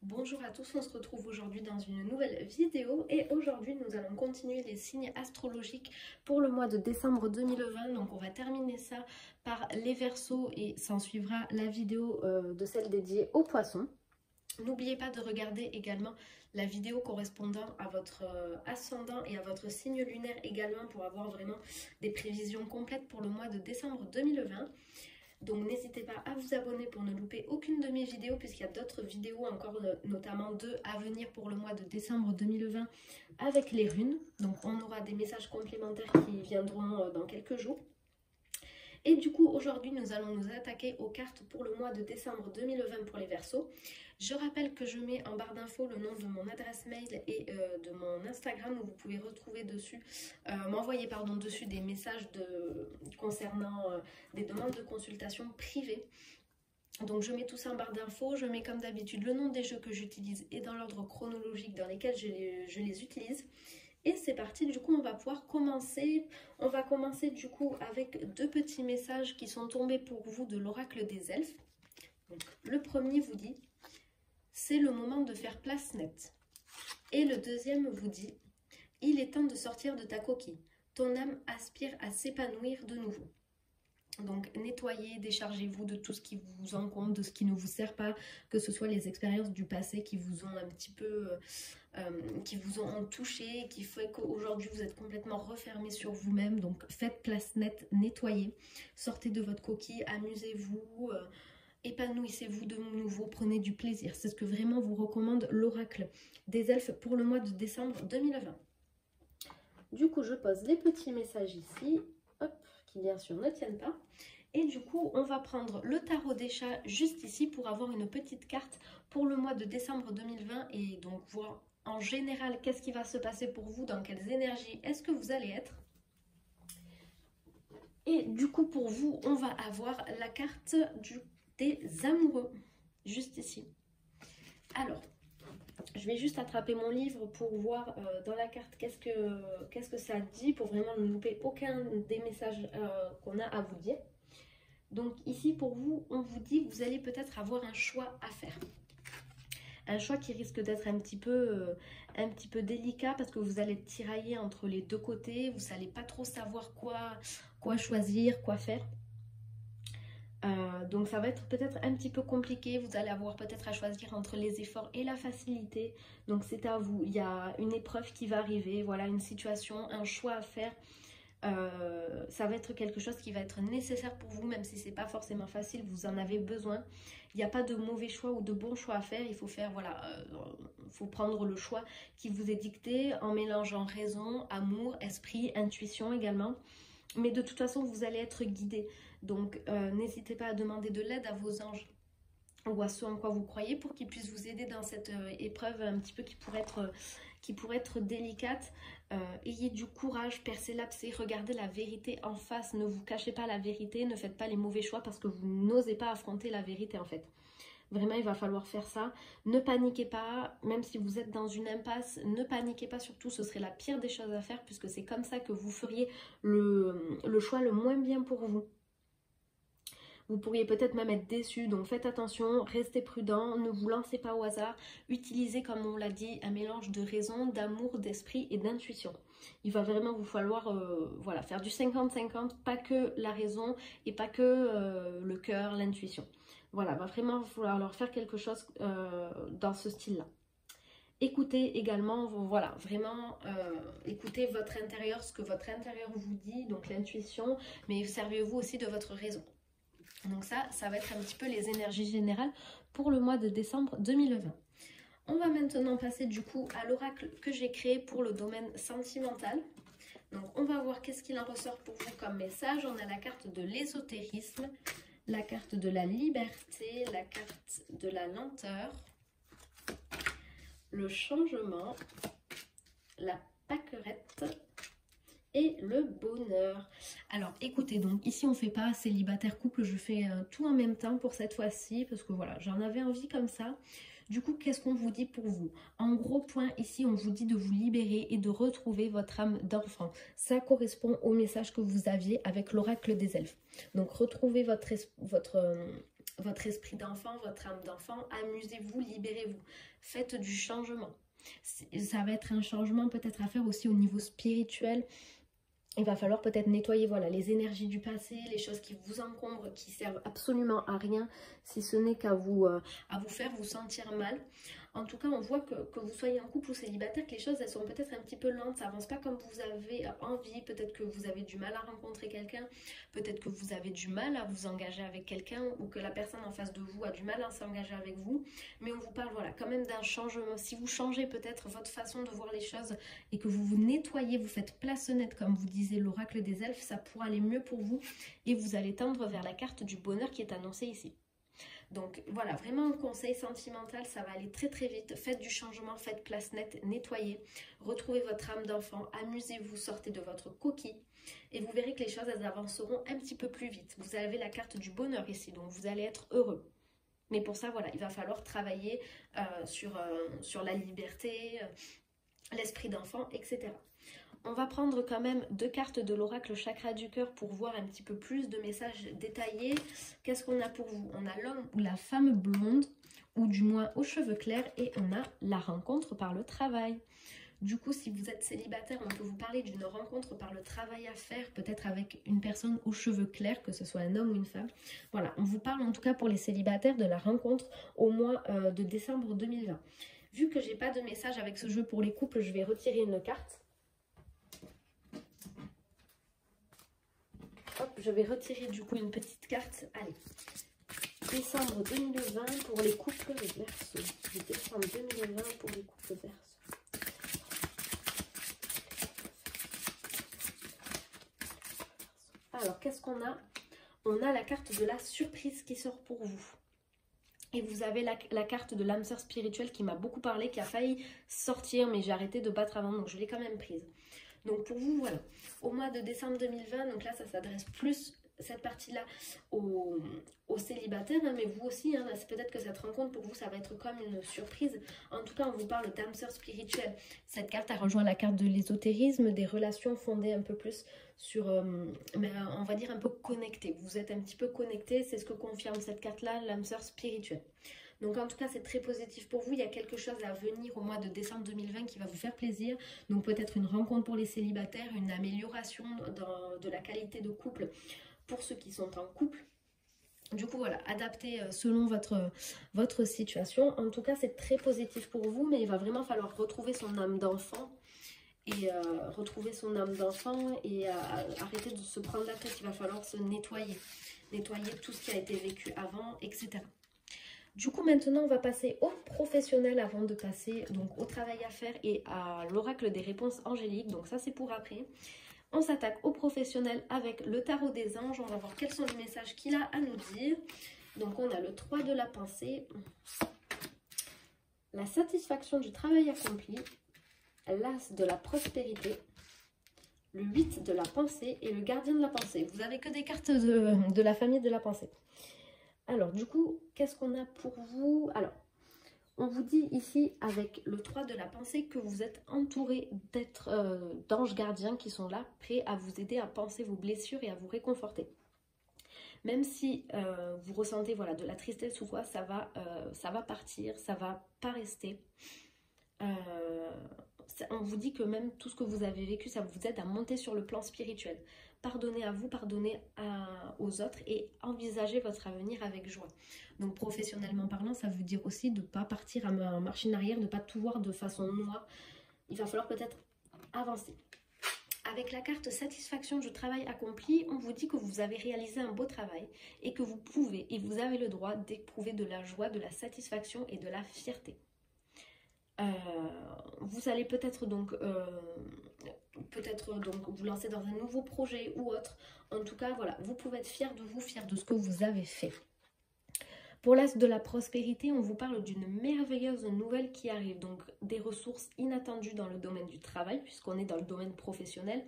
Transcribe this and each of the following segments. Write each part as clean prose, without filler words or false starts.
Bonjour à tous, on se retrouve aujourd'hui dans une nouvelle vidéo et aujourd'hui nous allons continuer les signes astrologiques pour le mois de décembre 2020. Donc on va terminer ça par les Verseaux et s'en suivra la vidéo de celle dédiée aux Poissons. N'oubliez pas de regarder également la vidéo correspondant à votre ascendant et à votre signe lunaire également pour avoir vraiment des prévisions complètes pour le mois de décembre 2020. Donc n'hésitez pas à vous abonner pour ne louper aucune de mes vidéos puisqu'il y a d'autres vidéos encore, notamment deux à venir pour le mois de décembre 2020 avec les runes. Donc on aura des messages complémentaires qui viendront dans quelques jours. Et du coup aujourd'hui nous allons nous attaquer aux cartes pour le mois de décembre 2020 pour les Verseaux. Je rappelle que je mets en barre d'infos le nom de mon adresse mail et de mon Instagram où vous pouvez retrouver dessus, m'envoyer dessus des messages concernant des demandes de consultation privées. Donc je mets tout ça en barre d'infos, je mets comme d'habitude le nom des jeux que j'utilise et dans l'ordre chronologique dans lesquels je les utilise. Et c'est parti, du coup on va pouvoir commencer. On va commencer du coup avec deux petits messages qui sont tombés pour vous de l'oracle des elfes. Donc, le premier vous dit: c'est le moment de faire place nette. Et le deuxième vous dit: il est temps de sortir de ta coquille. Ton âme aspire à s'épanouir de nouveau. Donc nettoyez, déchargez-vous de tout ce qui vous encombre, de ce qui ne vous sert pas, que ce soit les expériences du passé qui vous ont un petit peu qui vous ont touché, qui fait qu'aujourd'hui vous êtes complètement refermé sur vous-même. Donc faites place nette, nettoyez, sortez de votre coquille, amusez-vous, épanouissez-vous de nouveau, prenez du plaisir. C'est ce que vraiment vous recommande l'oracle des elfes pour le mois de décembre 2020. Du coup je pose les petits messages ici, hop, qui bien sûr ne tiennent pas. Et du coup, on va prendre le tarot des chats juste ici pour avoir une petite carte pour le mois de décembre 2020 et donc voir en général qu'est-ce qui va se passer pour vous, dans quelles énergies est-ce que vous allez être. Et du coup, pour vous, on va avoir la carte des amoureux, juste ici. Alors, je vais juste attraper mon livre pour voir dans la carte qu'est-ce que ça dit, pour vraiment ne louper aucun des messages qu'on a à vous dire. Donc ici pour vous, on vous dit que vous allez peut-être avoir un choix à faire. Un choix qui risque d'être un petit peu délicat parce que vous allez être tiraillé entre les deux côtés. Vous n'allez pas trop savoir quoi choisir, quoi faire. Donc ça va être peut-être un petit peu compliqué. Vous allez avoir peut-être à choisir entre les efforts et la facilité. Donc c'est à vous. Il y a une épreuve qui va arriver. Voilà, une situation, un choix à faire. Ça va être quelque chose qui va être nécessaire pour vous, même si c'est pas forcément facile, vous en avez besoin. Il n'y a pas de mauvais choix ou de bons choix à faire. Il faut faire, voilà, faut prendre le choix qui vous est dicté en mélangeant raison, amour, esprit, intuition également. Mais de toute façon, vous allez être guidé. Donc, n'hésitez pas à demander de l'aide à vos anges ou à ceux en quoi vous croyez pour qu'ils puissent vous aider dans cette épreuve un petit peu qui pourrait être délicate. Ayez du courage, percez l'abcès, regardez la vérité en face, ne vous cachez pas la vérité, ne faites pas les mauvais choix parce que vous n'osez pas affronter la vérité en fait. Vraiment, il va falloir faire ça. Ne paniquez pas, même si vous êtes dans une impasse, ne paniquez pas surtout, ce serait la pire des choses à faire puisque c'est comme ça que vous feriez le choix le moins bien pour vous. Vous pourriez peut-être même être déçu, donc faites attention, restez prudent, ne vous lancez pas au hasard. Utilisez, comme on l'a dit, un mélange de raison, d'amour, d'esprit et d'intuition. Il va vraiment vous falloir voilà, faire du 50-50, pas que la raison et pas que le cœur, l'intuition. Voilà, il va vraiment falloir leur faire quelque chose dans ce style-là. Écoutez également, voilà, vraiment écoutez votre intérieur, ce que votre intérieur vous dit, donc l'intuition, mais servez-vous aussi de votre raison. Donc ça va être un petit peu les énergies générales pour le mois de décembre 2020. On va maintenant passer du coup à l'oracle que j'ai créé pour le domaine sentimental. Donc on va voir qu'est-ce qu'il en ressort pour vous comme message. On a la carte de l'ésotérisme, la carte de la liberté, la carte de la lenteur, le changement, la pâquerette et le bonheur. Alors écoutez, donc ici on fait pas célibataire couple, je fais tout en même temps pour cette fois-ci parce que voilà, j'en avais envie comme ça. Du coup, qu'est-ce qu'on vous dit pour vous? En gros point, ici, on vous dit de vous libérer et de retrouver votre âme d'enfant. Ça correspond au message que vous aviez avec l'oracle des elfes. Donc, retrouvez votre votre esprit d'enfant, votre âme d'enfant, amusez-vous, libérez-vous, faites du changement. Ça va être un changement peut-être à faire aussi au niveau spirituel. Il va falloir peut-être nettoyer voilà, les énergies du passé, les choses qui vous encombrent, qui servent absolument à rien, si ce n'est qu'à vous faire vous sentir mal. En tout cas, on voit que vous soyez en couple ou célibataire, que les choses elles sont peut-être un petit peu lentes, ça avance pas comme vous avez envie, peut-être que vous avez du mal à rencontrer quelqu'un, peut-être que vous avez du mal à vous engager avec quelqu'un ou que la personne en face de vous a du mal à s'engager avec vous. Mais on vous parle voilà, quand même d'un changement. Si vous changez peut-être votre façon de voir les choses et que vous vous nettoyez, vous faites place nette comme vous disait l'oracle des elfes, ça pourra aller mieux pour vous et vous allez tendre vers la carte du bonheur qui est annoncée ici. Donc voilà, vraiment un conseil sentimental, ça va aller très très vite. Faites du changement, faites place nette, nettoyez, retrouvez votre âme d'enfant, amusez-vous, sortez de votre coquille et vous verrez que les choses elles avanceront un petit peu plus vite. Vous avez la carte du bonheur ici, donc vous allez être heureux. Mais pour ça, voilà, il va falloir travailler sur la liberté, l'esprit d'enfant, etc. On va prendre quand même 2 cartes de l'oracle chakra du cœur pour voir un petit peu plus de messages détaillés. Qu'est-ce qu'on a pour vous? On a l'homme ou la femme blonde, ou du moins aux cheveux clairs, et on a la rencontre par le travail. Du coup, si vous êtes célibataire, on peut vous parler d'une rencontre par le travail à faire, peut-être avec une personne aux cheveux clairs, que ce soit un homme ou une femme. Voilà, on vous parle en tout cas pour les célibataires de la rencontre au mois de décembre 2020. Vu que j'ai pas de message avec ce jeu pour les couples, je vais retirer une carte. Hop, je vais retirer du coup une petite carte. Allez, décembre 2020 pour les couples Verseau. Décembre 2020 pour les couples Verseau. Alors, qu'est-ce qu'on a? On a la carte de la surprise qui sort pour vous. Et vous avez la carte de l'âme sœur spirituelle qui m'a beaucoup parlé, qui a failli sortir, mais j'ai arrêté de battre avant, donc je l'ai quand même prise. Donc pour vous, voilà, au mois de décembre 2020, donc là ça s'adresse plus, cette partie-là, aux célibataires, hein, mais vous aussi, hein, c'est peut-être que cette rencontre pour vous, ça va être comme une surprise. En tout cas, on vous parle d'âme sœur spirituelle. Cette carte a rejoint la carte de l'ésotérisme, des relations fondées un peu plus sur, mais on va dire un peu connectées. Vous êtes un petit peu connectés, c'est ce que confirme cette carte-là, l'âme sœur spirituelle. Donc en tout cas, c'est très positif pour vous. Il y a quelque chose à venir au mois de décembre 2020 qui va vous faire plaisir. Donc peut-être une rencontre pour les célibataires, une amélioration de la qualité de couple pour ceux qui sont en couple. Du coup, voilà, adaptez selon votre situation. En tout cas, c'est très positif pour vous, mais il va vraiment falloir retrouver son âme d'enfant. Et arrêter de se prendre la tête. Il va falloir se nettoyer. Nettoyer tout ce qui a été vécu avant, etc. Du coup, maintenant, on va passer au professionnel avant de passer donc au travail à faire et à l'oracle des réponses angéliques. Donc ça, c'est pour après. On s'attaque au professionnel avec le tarot des anges. On va voir quels sont les messages qu'il a à nous dire. Donc, on a le 3 de la pensée, la satisfaction du travail accompli, l'as de la prospérité, le 8 de la pensée et le gardien de la pensée. Vous n'avez que des cartes de la famille de la pensée. Alors, du coup, qu'est-ce qu'on a pour vous? Alors, on vous dit ici, avec le 3 de la pensée, que vous êtes entouré d'anges gardiens qui sont là, prêts à vous aider à penser vos blessures et à vous réconforter. Même si vous ressentez voilà, de la tristesse ou quoi, ça va partir, ça va pas rester. On vous dit que même tout ce que vous avez vécu, ça vous aide à monter sur le plan spirituel. Pardonnez à vous, pardonnez aux autres et envisagez votre avenir avec joie. Donc professionnellement parlant, ça veut dire aussi de ne pas partir en marche en arrière, de ne pas tout voir de façon noire. Il va falloir peut-être avancer. Avec la carte satisfaction du travail accompli, on vous dit que vous avez réalisé un beau travail et que vous pouvez et vous avez le droit d'éprouver de la joie, de la satisfaction et de la fierté. Vous allez peut-être donc vous lancer dans un nouveau projet ou autre. En tout cas, voilà, vous pouvez être fier de vous, fier de ce que vous avez fait. Pour l'as de la prospérité, on vous parle d'une merveilleuse nouvelle qui arrive. Donc des ressources inattendues dans le domaine du travail, puisqu'on est dans le domaine professionnel,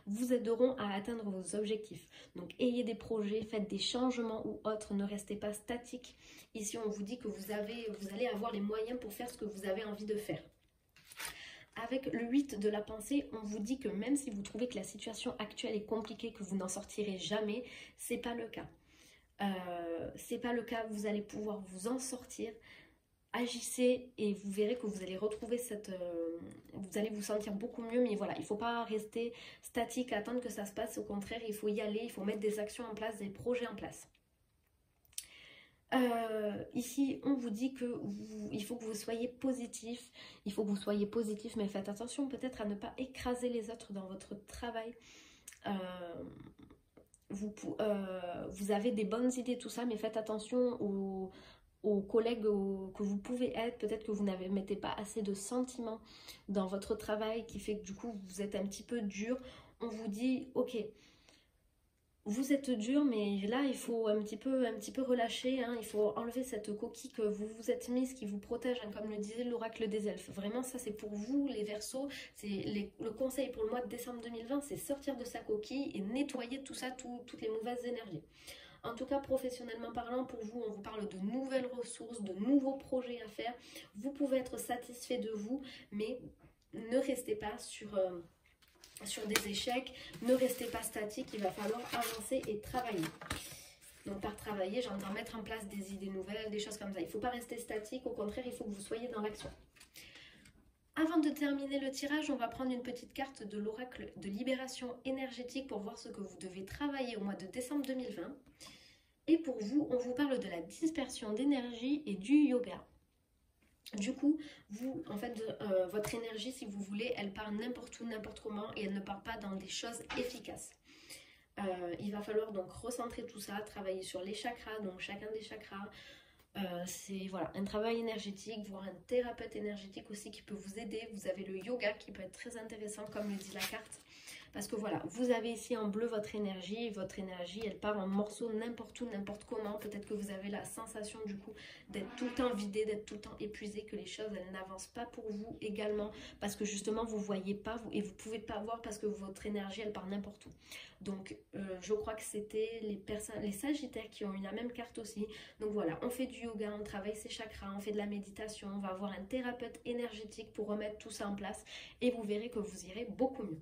vous aideront à atteindre vos objectifs. Donc ayez des projets, faites des changements ou autres, ne restez pas statique. Ici, on vous dit que vous allez avoir les moyens pour faire ce que vous avez envie de faire. Avec le 8 de la pensée, on vous dit que même si vous trouvez que la situation actuelle est compliquée, que vous n'en sortirez jamais, c'est pas le cas. C'est pas le cas, vous allez pouvoir vous en sortir. Agissez et vous verrez que vous allez retrouver vous allez vous sentir beaucoup mieux. Mais voilà, il ne faut pas rester statique, attendre que ça se passe. Au contraire, il faut y aller, il faut mettre des actions en place, des projets en place. Ici, on vous dit que il faut que vous soyez positif. Il faut que vous soyez positif, mais faites attention peut-être à ne pas écraser les autres dans votre travail. Vous avez des bonnes idées, tout ça, mais faites attention aux collègues que vous pouvez être. Peut-être que vous n'avez mettez pas assez de sentiments dans votre travail qui fait que du coup vous êtes un petit peu dur. On vous dit ok, vous êtes dur, mais là il faut un petit peu relâcher, hein. Il faut enlever cette coquille que vous vous êtes mise qui vous protège, hein, comme le disait l'oracle des elfes. Vraiment, ça c'est pour vous les Verseaux. Le conseil pour le mois de décembre 2020, c'est sortir de sa coquille et nettoyer tout ça, toutes les mauvaises énergies. En tout cas, professionnellement parlant, pour vous, on vous parle de nouvelles ressources, de nouveaux projets à faire. Vous pouvez être satisfait de vous, mais ne restez pas sur des échecs, ne restez pas statique, il va falloir avancer et travailler. Donc par travailler, j'entends mettre en place des idées nouvelles, des choses comme ça. Il ne faut pas rester statique, au contraire, il faut que vous soyez dans l'action. Avant de terminer le tirage, on va prendre une petite carte de l'oracle de libération énergétique pour voir ce que vous devez travailler au mois de décembre 2020. Et pour vous, on vous parle de la dispersion d'énergie et du yoga. Du coup, vous, en fait, votre énergie, si vous voulez, elle part n'importe où, n'importe comment et elle ne part pas dans des choses efficaces. Il va falloir donc recentrer tout ça, travailler sur les chakras, donc chacun des chakras. C'est voilà, un travail énergétique, voire un thérapeute énergétique aussi qui peut vous aider. Vous avez le yoga qui peut être très intéressant, comme le dit la carte. Parce que voilà, vous avez ici en bleu votre énergie elle part en morceaux n'importe où, n'importe comment. Peut-être que vous avez la sensation du coup d'être tout le temps vidé, d'être tout le temps épuisé, que les choses elles n'avancent pas pour vous également. Parce que justement vous ne voyez pas et vous ne pouvez pas voir parce que votre énergie elle part n'importe où. Donc je crois que c'était les sagittaires qui ont eu la même carte aussi. Donc voilà, on fait du yoga, on travaille ses chakras, on fait de la méditation, on va avoir un thérapeute énergétique pour remettre tout ça en place et vous verrez que vous irez beaucoup mieux.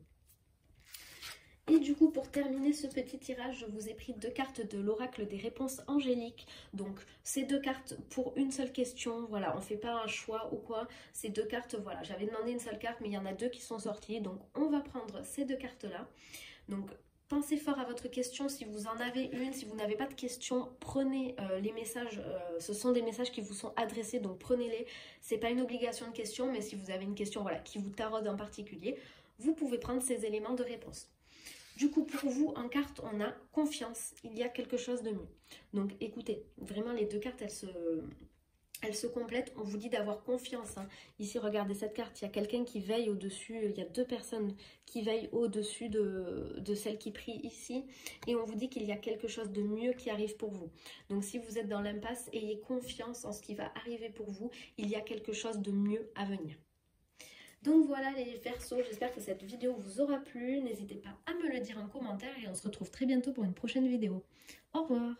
Et du coup, pour terminer ce petit tirage, je vous ai pris 2 cartes de l'oracle des réponses angéliques. Donc, ces 2 cartes pour une seule question. Voilà, on ne fait pas un choix ou quoi. Ces 2 cartes, voilà, j'avais demandé une seule carte, mais il y en a 2 qui sont sorties. Donc, on va prendre ces 2 cartes-là. Donc, pensez fort à votre question. Si vous en avez une, si vous n'avez pas de question, prenez les messages. Ce sont des messages qui vous sont adressés, donc prenez-les. Ce n'est pas une obligation de question, mais si vous avez une question voilà, qui vous taraude en particulier, vous pouvez prendre ces éléments de réponse. Du coup, pour vous, en carte, on a confiance. Il y a quelque chose de mieux. Donc, écoutez, vraiment, les 2 cartes, elles se complètent. On vous dit d'avoir confiance, hein. Ici, regardez cette carte. Il y a quelqu'un qui veille au-dessus. Il y a 2 personnes qui veillent au-dessus de celle qui prie ici. Et on vous dit qu'il y a quelque chose de mieux qui arrive pour vous. Donc, si vous êtes dans l'impasse, ayez confiance en ce qui va arriver pour vous. Il y a quelque chose de mieux à venir. Donc voilà les Verseaux, j'espère que cette vidéo vous aura plu. N'hésitez pas à me le dire en commentaire et on se retrouve très bientôt pour une prochaine vidéo. Au revoir!